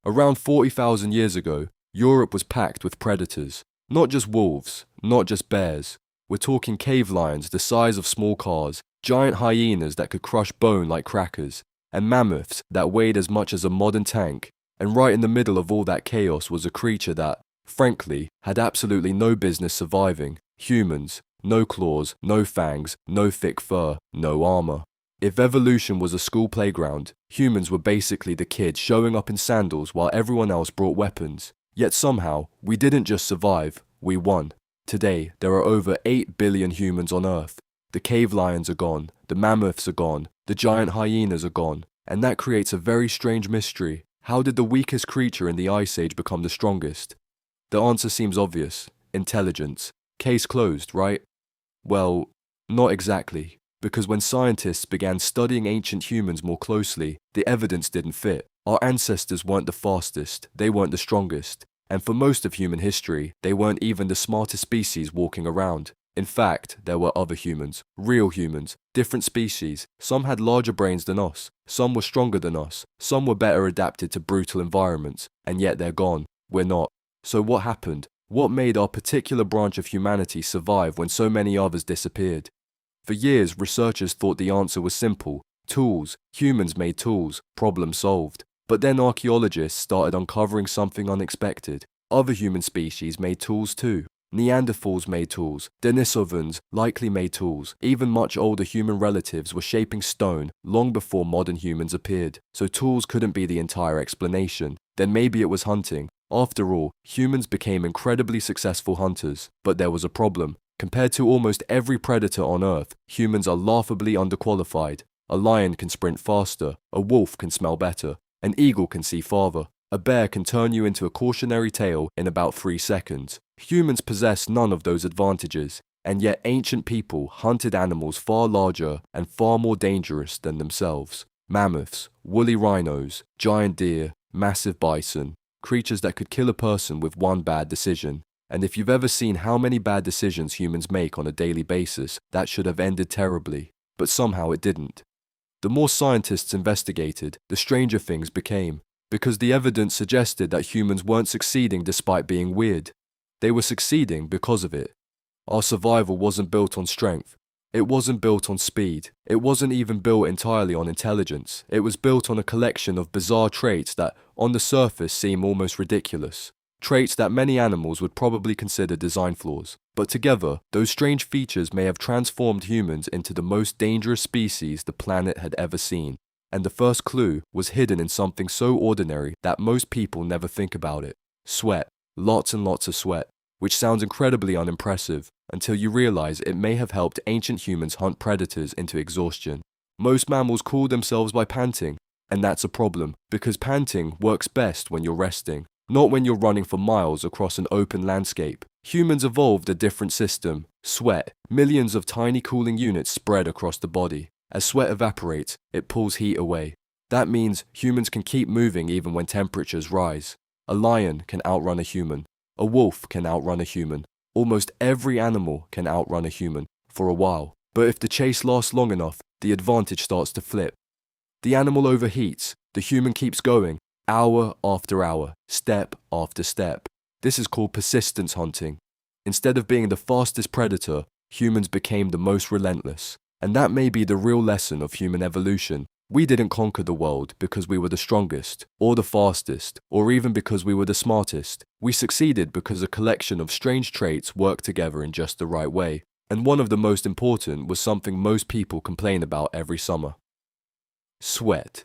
Around 40,000 years ago, Europe was packed with predators. Not just wolves, not just bears. We're talking cave lions the size of small cars, giant hyenas that could crush bone like crackers, and mammoths that weighed as much as a modern tank. And right in the middle of all that chaos was a creature that, frankly, had absolutely no business surviving. Humans. No claws, no fangs, no thick fur, no armor. If evolution was a school playground, humans were basically the kids showing up in sandals while everyone else brought weapons. Yet somehow, we didn't just survive, we won. Today, there are over 8 billion humans on Earth. The cave lions are gone, the mammoths are gone, the giant hyenas are gone, and that creates a very strange mystery. How did the weakest creature in the Ice Age become the strongest? The answer seems obvious: intelligence. Case closed, right? Well, not exactly, because when scientists began studying ancient humans more closely, the evidence didn't fit. Our ancestors weren't the fastest, they weren't the strongest, and for most of human history, they weren't even the smartest species walking around. In fact, there were other humans, real humans, different species. Some had larger brains than us, some were stronger than us, some were better adapted to brutal environments, and yet they're gone. We're not. So what happened? What made our particular branch of humanity survive when so many others disappeared? For years, researchers thought the answer was simple: tools. Humans made tools, problem solved. But then archaeologists started uncovering something unexpected. Other human species made tools too. Neanderthals made tools, Denisovans likely made tools, even much older human relatives were shaping stone long before modern humans appeared. So tools couldn't be the entire explanation. Then maybe it was hunting. After all, humans became incredibly successful hunters, but there was a problem. Compared to almost every predator on Earth, humans are laughably underqualified. A lion can sprint faster, a wolf can smell better, an eagle can see farther, a bear can turn you into a cautionary tale in about 3 seconds. Humans possess none of those advantages, and yet ancient people hunted animals far larger and far more dangerous than themselves. Mammoths, woolly rhinos, giant deer, massive bison. Creatures that could kill a person with one bad decision. And if you've ever seen how many bad decisions humans make on a daily basis, that should have ended terribly. But somehow it didn't. The more scientists investigated, the stranger things became, because the evidence suggested that humans weren't succeeding despite being weird. They were succeeding because of it. Our survival wasn't built on strength. It wasn't built on speed. It wasn't even built entirely on intelligence. It was built on a collection of bizarre traits that, on the surface, seem almost ridiculous. Traits that many animals would probably consider design flaws. But together, those strange features may have transformed humans into the most dangerous species the planet had ever seen. And the first clue was hidden in something so ordinary that most people never think about it. Sweat. Lots and lots of sweat. Which sounds incredibly unimpressive, until you realize it may have helped ancient humans hunt predators into exhaustion. Most mammals cool themselves by panting, and that's a problem, because panting works best when you're resting, not when you're running for miles across an open landscape. Humans evolved a different system. Sweat, millions of tiny cooling units spread across the body. As sweat evaporates, it pulls heat away. That means humans can keep moving even when temperatures rise. A lion can outrun a human. A wolf can outrun a human. Almost every animal can outrun a human, for a while. But if the chase lasts long enough, the advantage starts to flip. The animal overheats, the human keeps going, hour after hour, step after step. This is called persistence hunting. Instead of being the fastest predator, humans became the most relentless. And that may be the real lesson of human evolution. We didn't conquer the world because we were the strongest, or the fastest, or even because we were the smartest. We succeeded because a collection of strange traits worked together in just the right way. And one of the most important was something most people complain about every summer: sweat.